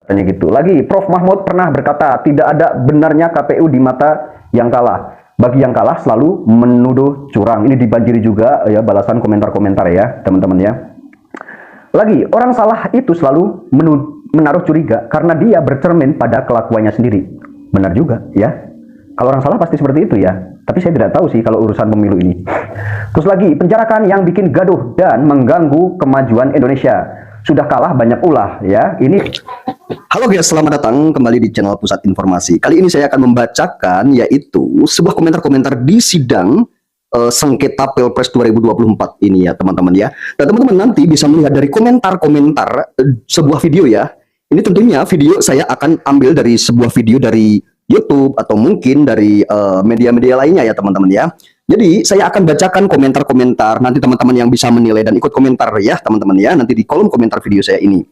Hanya gitu. Lagi, Prof. Mahmud pernah berkata, tidak ada benarnya KPU di mata yang kalah. Bagi yang kalah selalu menuduh curang. Ini dibanjiri juga ya balasan komentar-komentar ya, teman-teman ya. Lagi, orang salah itu selalu menaruh curiga karena dia bercermin pada kelakuannya sendiri. Benar juga ya. Kalau orang salah pasti seperti itu ya. Tapi saya tidak tahu sih kalau urusan pemilu ini. Terus lagi, penjarakan yang bikin gaduh dan mengganggu kemajuan Indonesia. Sudah kalah banyak ulah ya. Ini halo guys, selamat datang kembali di channel Pusat Informasi. Kali ini saya akan membacakan yaitu sebuah komentar-komentar di sidang sengketa Pilpres 2024 ini ya teman-teman ya. Dan teman-teman nanti bisa melihat dari komentar-komentar sebuah video ya. Ini tentunya video saya akan ambil dari sebuah video dari YouTube atau mungkin dari media-media lainnya ya teman-teman ya. Jadi saya akan bacakan komentar-komentar, nanti teman-teman yang bisa menilai dan ikut komentar ya teman-teman ya, nanti di kolom komentar video saya ini.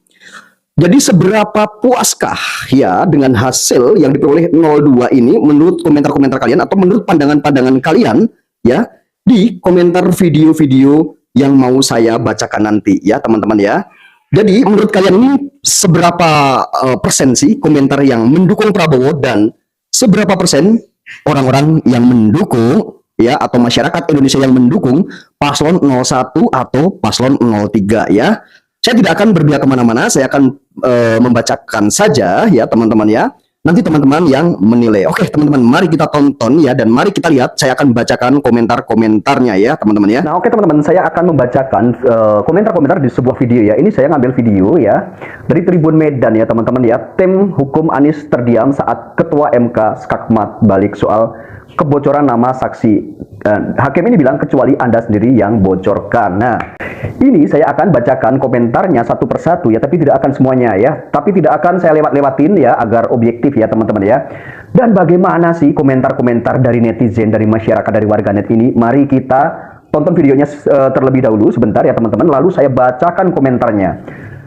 Jadi seberapa puaskah ya dengan hasil yang diperoleh 02 ini menurut komentar-komentar kalian atau menurut pandangan-pandangan kalian ya di komentar video-video yang mau saya bacakan nanti ya teman-teman ya. Jadi menurut kalian ini seberapa persen sih komentar yang mendukung Prabowo dan seberapa persen orang-orang yang mendukung ya atau masyarakat Indonesia yang mendukung paslon 01 atau paslon 03 ya. Saya tidak akan berpihak kemana-mana, saya akan membacakan saja ya teman-teman ya. Nanti teman-teman yang menilai. Oke teman-teman, mari kita tonton ya dan mari kita lihat. Saya akan bacakan komentar-komentarnya ya teman-teman ya. Nah oke teman-teman, saya akan membacakan komentar-komentar di sebuah video ya. Ini saya ngambil video ya dari Tribun Medan ya teman-teman ya. Tim hukum Anies terdiam saat Ketua MK skakmat balik soal kebocoran nama saksi. Hakim ini bilang kecuali Anda sendiri yang bocorkan. Nah, ini saya akan bacakan komentarnya satu persatu ya, tapi tidak akan semuanya ya. Tapi tidak akan saya lewat-lewatin ya agar objektif ya teman-teman ya. Dan bagaimana sih komentar-komentar dari netizen, dari masyarakat, dari warganet ini? Mari kita tonton videonya terlebih dahulu sebentar ya teman-teman. Lalu saya bacakan komentarnya.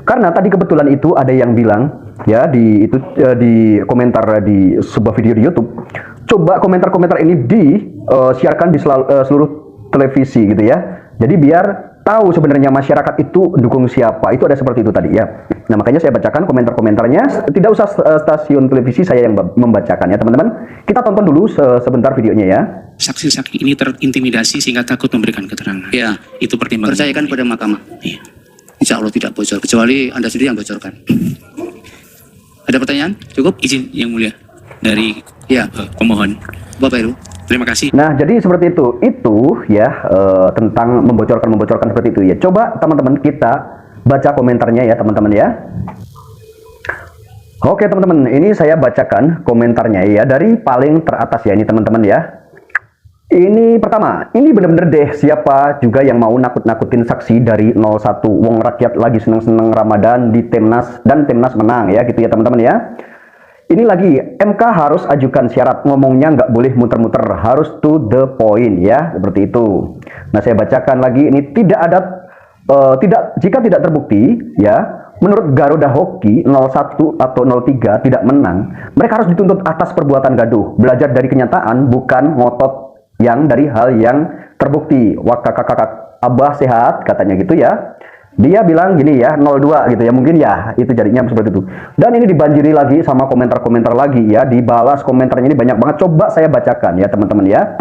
Karena tadi kebetulan itu ada yang bilang ya di di komentar di sebuah video di YouTube. Coba komentar-komentar ini disiarkan di seluruh televisi gitu ya. Jadi biar tahu sebenarnya masyarakat itu dukung siapa. Itu ada seperti itu tadi ya. Nah makanya saya bacakan komentar-komentarnya. Tidak usah stasiun televisi saya yang membacakan ya teman-teman. Kita tonton dulu sebentar videonya ya. Saksi-saksi ini terintimidasi sehingga takut memberikan keterangan. Ya, Itu pertimbangan. percayakan pada mahkamah. Iya. Insya Allah tidak bocor, kecuali Anda sendiri yang bocorkan. Ada pertanyaan? Cukup? Izin yang mulia dari Ya, pemohon. Bapak Heru. Terima kasih. Nah, jadi seperti itu. Itu ya tentang membocorkan seperti itu ya. Coba teman-teman kita baca komentarnya ya, teman-teman ya. Oke, teman-teman, ini saya bacakan komentarnya ya dari paling teratas ya ini teman-teman ya. Ini pertama, ini bener-bener deh siapa juga yang mau nakut-nakutin saksi dari 01. Wong rakyat lagi seneng-seneng Ramadan di Timnas dan Timnas menang ya gitu ya teman-teman ya. Ini lagi, MK harus ajukan syarat, ngomongnya nggak boleh muter-muter, harus to the point ya, seperti itu. Nah saya bacakan lagi, ini tidak ada, jika tidak terbukti ya, menurut Garuda Hoki 01 atau 03 tidak menang, mereka harus dituntut atas perbuatan gaduh, belajar dari kenyataan, bukan ngotot yang dari hal yang terbukti. Wah kakak-kakak Abah sehat, katanya gitu ya. Dia bilang gini ya, 02 gitu ya, mungkin ya, itu jadinya seperti itu. Dan ini dibanjiri lagi sama komentar-komentar lagi ya, dibalas komentarnya ini banyak banget. Coba saya bacakan ya teman-teman ya.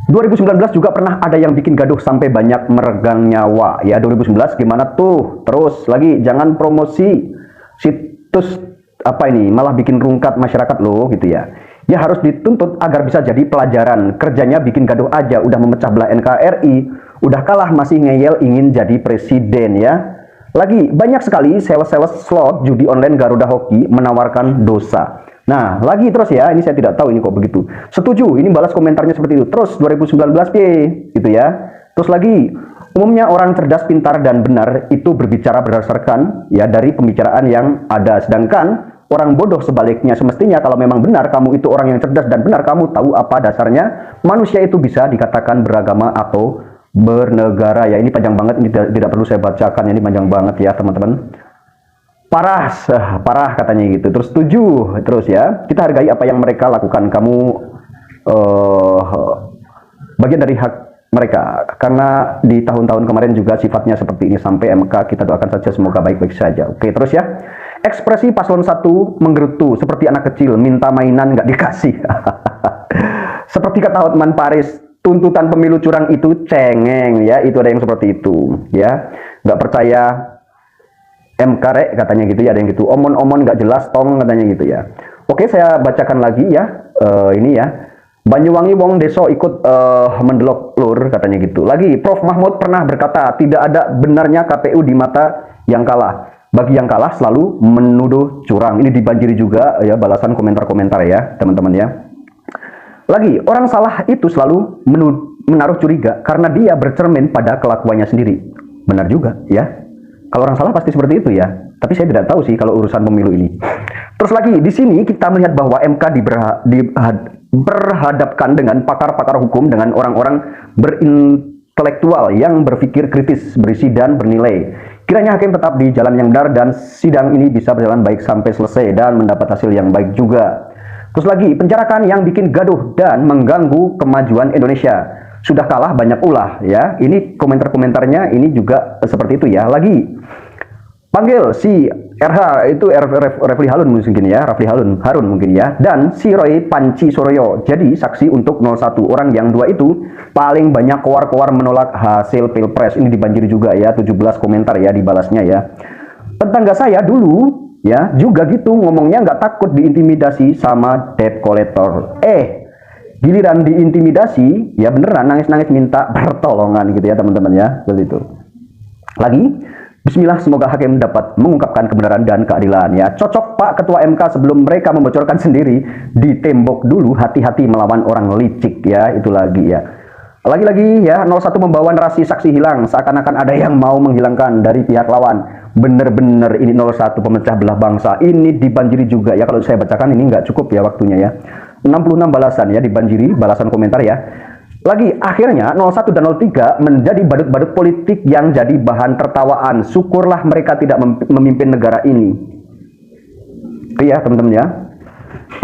2019 juga pernah ada yang bikin gaduh sampai banyak meregang nyawa ya. 2019 gimana tuh? Terus lagi, jangan promosi situs apa ini, malah bikin rungkat masyarakat loh gitu ya. Ya harus dituntut agar bisa jadi pelajaran. Kerjanya bikin gaduh aja, udah memecah belah NKRI. Udah kalah masih ngeyel ingin jadi presiden ya. Lagi banyak sekali sales-sales slot judi online Garuda Hoki menawarkan dosa. Nah lagi terus ya, ini saya tidak tahu ini kok begitu. Setuju, ini balas komentarnya seperti itu. Terus 2019 gitu ya. Terus lagi, umumnya orang cerdas, pintar dan benar itu berbicara berdasarkan ya dari pembicaraan yang ada. Sedangkan orang bodoh sebaliknya, semestinya kalau memang benar kamu itu orang yang cerdas dan benar, kamu tahu apa dasarnya manusia itu bisa dikatakan beragama atau bernegara ya. Ini panjang banget, ini tidak perlu saya bacakan, ini panjang banget ya teman-teman. Parah, parah katanya gitu. Terus setuju, terus ya. Kita hargai apa yang mereka lakukan. Kamu bagian dari hak mereka. Karena di tahun-tahun kemarin juga sifatnya seperti ini sampai MK. Kita doakan saja semoga baik-baik saja. Oke, terus ya. Ekspresi paslon 1 menggerutu seperti anak kecil minta mainan nggak dikasih. Seperti kata Hotman Paris, tuntutan pemilu curang itu cengeng ya, itu ada yang seperti itu ya. Nggak percaya MK rek katanya gitu ya, ada yang gitu. Omon-omon nggak jelas tong katanya gitu ya. Oke, saya bacakan lagi ya. Ini ya. Banyuwangi wong deso ikut mendelok lur katanya gitu. Lagi Prof Mahmud pernah berkata tidak ada benarnya KPU di mata yang kalah. Bagi yang kalah selalu menuduh curang. Ini dibanjiri juga ya balasan komentar-komentar ya teman-teman ya. Lagi orang salah itu selalu menaruh curiga karena dia bercermin pada kelakuannya sendiri. Benar juga ya. Kalau orang salah pasti seperti itu ya. Tapi saya tidak tahu sih kalau urusan pemilu ini. Terus lagi di sini kita melihat bahwa MK berhadapkan dengan pakar-pakar hukum, dengan orang-orang berintelektual yang berpikir kritis, berisi dan bernilai. Kiranya hakim tetap di jalan yang benar dan sidang ini bisa berjalan baik sampai selesai dan mendapat hasil yang baik juga. Terus lagi, penjarakan yang bikin gaduh dan mengganggu kemajuan Indonesia. Sudah kalah banyak ulah ya. Ini komentar-komentarnya ini juga seperti itu ya. Lagi panggil si RH itu Refli Harun mungkin ya, Harun mungkin ya, dan si Roy Panci Soroyo jadi saksi untuk 01. Orang yang dua itu paling banyak koar-koar menolak hasil Pilpres. Ini dibanjiri juga ya, 17 komentar ya dibalasnya ya. Tetangga saya dulu ya juga gitu ngomongnya, nggak takut diintimidasi sama debt collector. Giliran diintimidasi ya beneran nangis-nangis minta pertolongan gitu ya teman-teman ya, seperti itu. Lagi Bismillah, semoga hakim dapat mengungkapkan kebenaran dan keadilan ya. Cocok Pak Ketua MK sebelum mereka membocorkan sendiri, ditembok dulu, hati-hati melawan orang licik ya, itu lagi ya. Lagi-lagi ya, 01 membawa narasi saksi hilang, seakan-akan ada yang mau menghilangkan dari pihak lawan. Bener-bener ini 01 pemecah belah bangsa. Ini dibanjiri juga ya, kalau saya bacakan ini nggak cukup ya waktunya ya. 66 balasan ya, dibanjiri balasan komentar ya. Lagi akhirnya 01 dan 03 menjadi badut-badut politik yang jadi bahan tertawaan. Syukurlah mereka tidak memimpin negara ini. Iya teman-teman ya.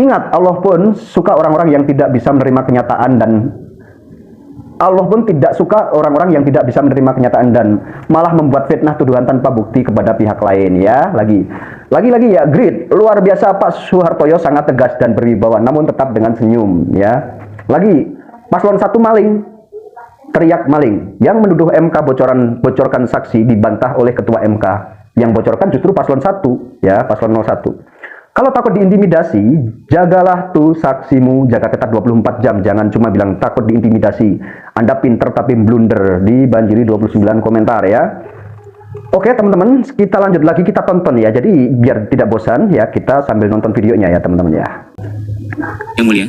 Ingat, Allah pun suka orang-orang yang tidak bisa menerima kenyataan, dan Allah pun tidak suka orang-orang yang tidak bisa menerima kenyataan dan malah membuat fitnah tuduhan tanpa bukti kepada pihak lain ya. Lagi ya, grid luar biasa Pak Soehartoyo, sangat tegas dan berwibawa namun tetap dengan senyum ya. Lagi Paslon 1 maling, teriak maling. Yang menuduh MK bocorkan saksi dibantah oleh Ketua MK. Yang bocorkan justru Paslon 1, ya, Paslon 01. Kalau takut diintimidasi, jagalah tuh saksimu, jaga ketat 24 jam. Jangan cuma bilang takut diintimidasi. Anda pinter tapi blunder. Dibanjiri 29 komentar ya. Oke teman-teman, kita lanjut lagi, kita tonton ya. Jadi biar tidak bosan ya, kita sambil nonton videonya ya teman-teman ya. Yang mulia,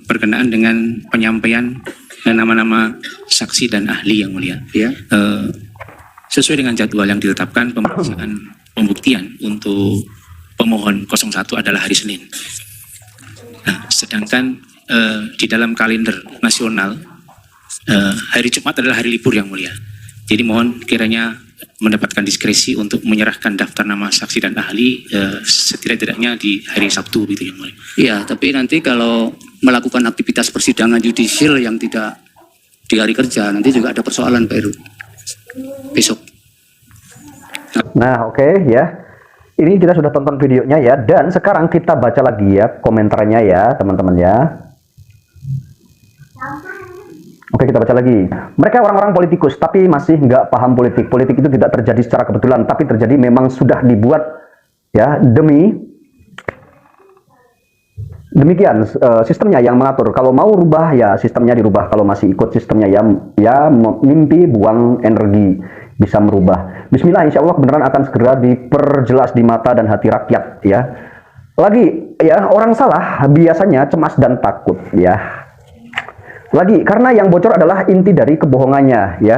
berkenaan dengan penyampaian nama-nama saksi dan ahli yang mulia, Ya. sesuai dengan jadwal yang ditetapkan, pemeriksaan pembuktian untuk pemohon 01 adalah hari Senin. Nah, sedangkan di dalam kalender nasional hari Jumat adalah hari libur yang mulia. Jadi mohon kiranya mendapatkan diskresi untuk menyerahkan daftar nama saksi dan ahli setidak-tidaknya di hari Sabtu gitu yang mulia. Iya, tapi nanti kalau melakukan aktivitas persidangan yudisial yang tidak di hari kerja, nanti juga ada persoalan Pak Heru. Besok. Nah oke ya. Ini kita sudah tonton videonya ya, dan sekarang kita baca lagi ya komentarnya ya teman-teman ya. Oke, kita baca lagi. Mereka orang-orang politikus tapi masih nggak paham politik. Politik itu tidak terjadi secara kebetulan, tapi terjadi memang sudah dibuat ya demikian sistemnya yang mengatur. Kalau mau rubah ya sistemnya dirubah. Kalau masih ikut sistemnya ya mimpi buang energi, bisa merubah. Bismillah, insya Allah beneran akan segera diperjelas di mata dan hati rakyat ya. Lagi ya, orang salah biasanya cemas dan takut ya. Lagi, karena yang bocor adalah inti dari kebohongannya ya.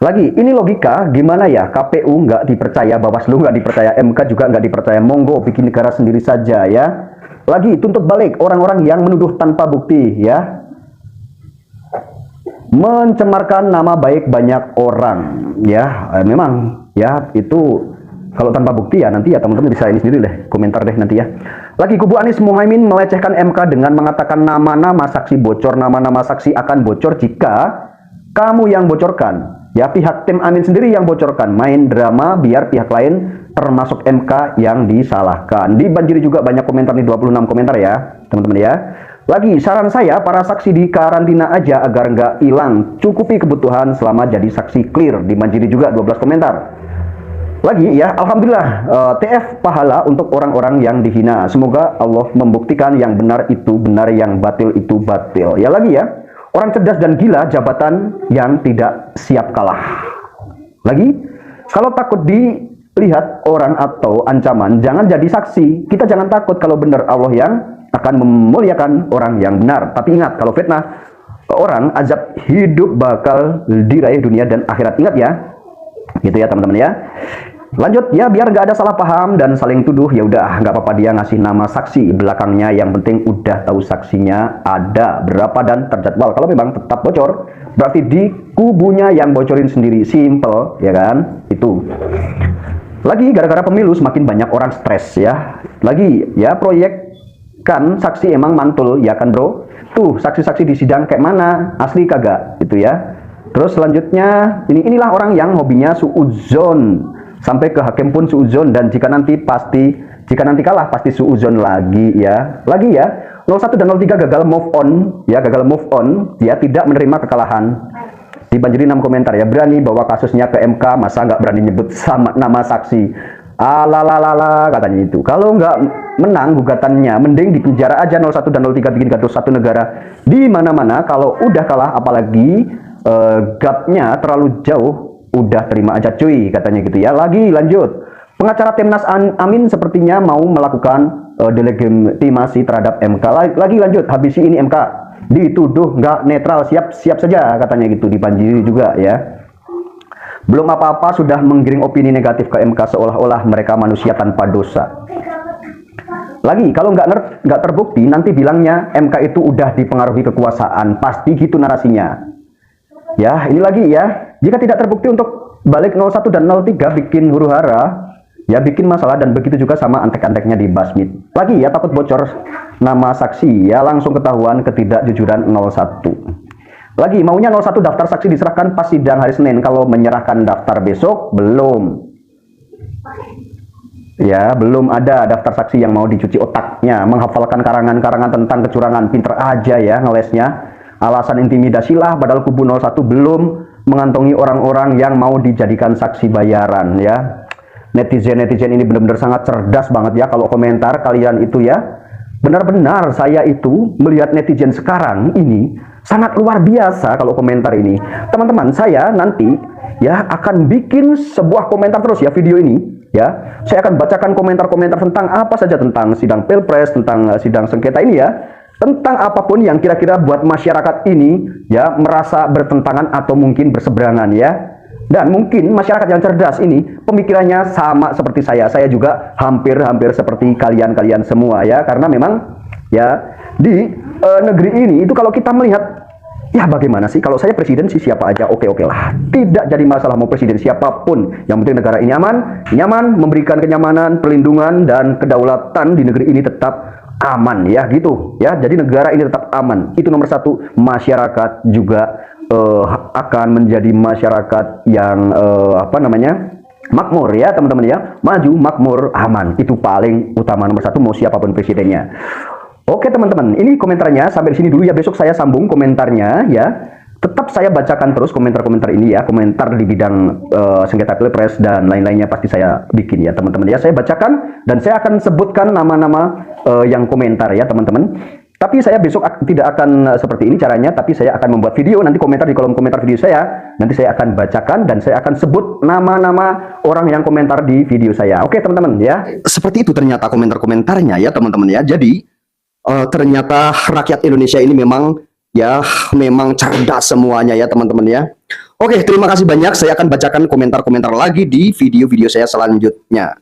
Lagi, ini logika gimana ya, KPU nggak dipercaya, Bawaslu nggak dipercaya, MK juga nggak dipercaya, monggo bikin negara sendiri saja ya. Lagi, tuntut balik orang-orang yang menuduh tanpa bukti ya. Mencemarkan nama baik banyak orang ya. Memang ya itu kalau tanpa bukti ya nanti ya teman-teman bisa ini sendiri deh, komentar deh nanti ya. Lagi, kubu Anies Muhaimin melecehkan MK dengan mengatakan nama-nama saksi bocor. Nama-nama saksi akan bocor jika kamu yang bocorkan. Ya, pihak tim Amin sendiri yang bocorkan, main drama biar pihak lain termasuk MK yang disalahkan. Dibanjiri juga banyak komentar nih, 26 komentar ya, teman-teman ya. Lagi, saran saya para saksi di karantina aja agar nggak hilang, cukupi kebutuhan selama jadi saksi clear. Dibanjiri juga 12 komentar. Lagi ya, alhamdulillah TF pahala untuk orang-orang yang dihina. Semoga Allah membuktikan yang benar itu benar, yang batil itu batil. Ya lagi ya, orang cerdas dan gila jabatan yang tidak siap kalah. Lagi, kalau takut dilihat orang atau ancaman, jangan jadi saksi. Kita jangan takut kalau benar, Allah yang akan memuliakan orang yang benar. Tapi ingat, kalau fitnah orang, azab hidup bakal diraih dunia dan akhirat. Ingat ya, gitu ya teman-teman ya. Lanjut ya, biar nggak ada salah paham dan saling tuduh, ya udah nggak apa-apa dia ngasih nama saksi belakangnya, yang penting udah tahu saksinya ada berapa dan terjadwal. Kalau memang tetap bocor, berarti di kubunya yang bocorin sendiri, simple ya kan, itu. Lagi, gara-gara pemilu semakin banyak orang stres ya. Lagi ya, proyek kan saksi emang mantul ya kan bro. Tuh saksi-saksi di sidang kayak mana, asli kagak gitu ya. Terus selanjutnya inilah orang yang hobinya suudzon, sampai ke hakim pun suudzon, dan jika nanti kalah pasti suudzon lagi ya. Lagi ya, 01 dan 03 gagal move on ya, dia tidak menerima kekalahan. Dibanjiri 6 komentar ya, berani bawa kasusnya ke MK, masa nggak berani nyebut sama nama saksi. Alalala katanya itu. Kalau nggak menang gugatannya, mending dipenjara aja 01 dan 03, bikin gaduh satu negara di mana-mana. Kalau udah kalah, apalagi gapnya terlalu jauh, udah terima aja cuy katanya gitu ya. Lagi lanjut, pengacara Timnas Amin sepertinya mau melakukan delegitimasi terhadap MK. Lagi lanjut, habisi ini MK, dituduh nggak netral, siap saja katanya gitu. Dibanjiri juga ya. Belum apa-apa sudah menggiring opini negatif ke MK seolah-olah mereka manusia tanpa dosa. Lagi, kalau nggak terbukti nanti bilangnya MK itu udah dipengaruhi kekuasaan, pasti gitu narasinya. Ya, ini lagi ya, jika tidak terbukti untuk balik 01 dan 03 bikin huru-hara, ya bikin masalah, dan begitu juga sama antek-anteknya di Basmit. Lagi ya, takut bocor nama saksi ya, langsung ketahuan ketidakjujuran 01. Lagi, maunya 01 daftar saksi diserahkan pas sidang hari Senin. Kalau menyerahkan daftar besok, belum. Ya, belum ada daftar saksi yang mau dicuci otaknya, menghafalkan karangan-karangan tentang kecurangan. Pinter aja ya ngelesnya. Alasan intimidasi lah, padahal kubu 01 belum mengantongi orang-orang yang mau dijadikan saksi bayaran ya. Netizen ini benar-benar sangat cerdas banget ya kalau komentar kalian itu ya. Benar-benar saya itu melihat netizen sekarang ini sangat luar biasa kalau komentar ini. Teman-teman, saya nanti ya akan bikin sebuah komentar terus ya video ini ya. Saya akan bacakan komentar-komentar tentang apa saja, tentang sidang Pilpres, tentang sidang sengketa ini ya. Tentang apapun yang kira-kira buat masyarakat ini ya merasa bertentangan atau mungkin berseberangan ya. Dan mungkin masyarakat yang cerdas ini pemikirannya sama seperti saya. Saya juga hampir seperti kalian semua ya. Karena memang ya di negeri ini itu kalau kita melihat ya bagaimana sih, kalau saya presiden sih siapa aja oke lah, tidak jadi masalah mau presiden siapapun, yang penting negara ini aman, nyaman, memberikan kenyamanan, perlindungan dan kedaulatan di negeri ini tetap aman ya gitu ya. Jadi negara ini tetap aman, itu nomor satu. Masyarakat juga akan menjadi masyarakat yang makmur ya teman-teman ya, maju, makmur, aman, itu paling utama nomor satu mau siapapun presidennya. Oke teman-teman, ini komentarnya sampai di sini dulu ya, besok saya sambung komentarnya ya. Tetap saya bacakan terus komentar-komentar ini ya, komentar di bidang sengketa Pilpres dan lain-lainnya pasti saya bikin ya teman-teman ya. Saya bacakan dan saya akan sebutkan nama-nama yang komentar ya teman-teman. Tapi saya besok tidak akan seperti ini caranya, tapi saya akan membuat video, nanti komentar di kolom komentar video saya, nanti saya akan bacakan dan saya akan sebut nama-nama orang yang komentar di video saya. Oke teman-teman ya. Seperti itu ternyata komentar-komentarnya ya teman-teman ya. Jadi ternyata rakyat Indonesia ini memang cerdas semuanya ya teman-teman ya. Oke, terima kasih banyak. Saya akan bacakan komentar-komentar lagi di video-video saya selanjutnya.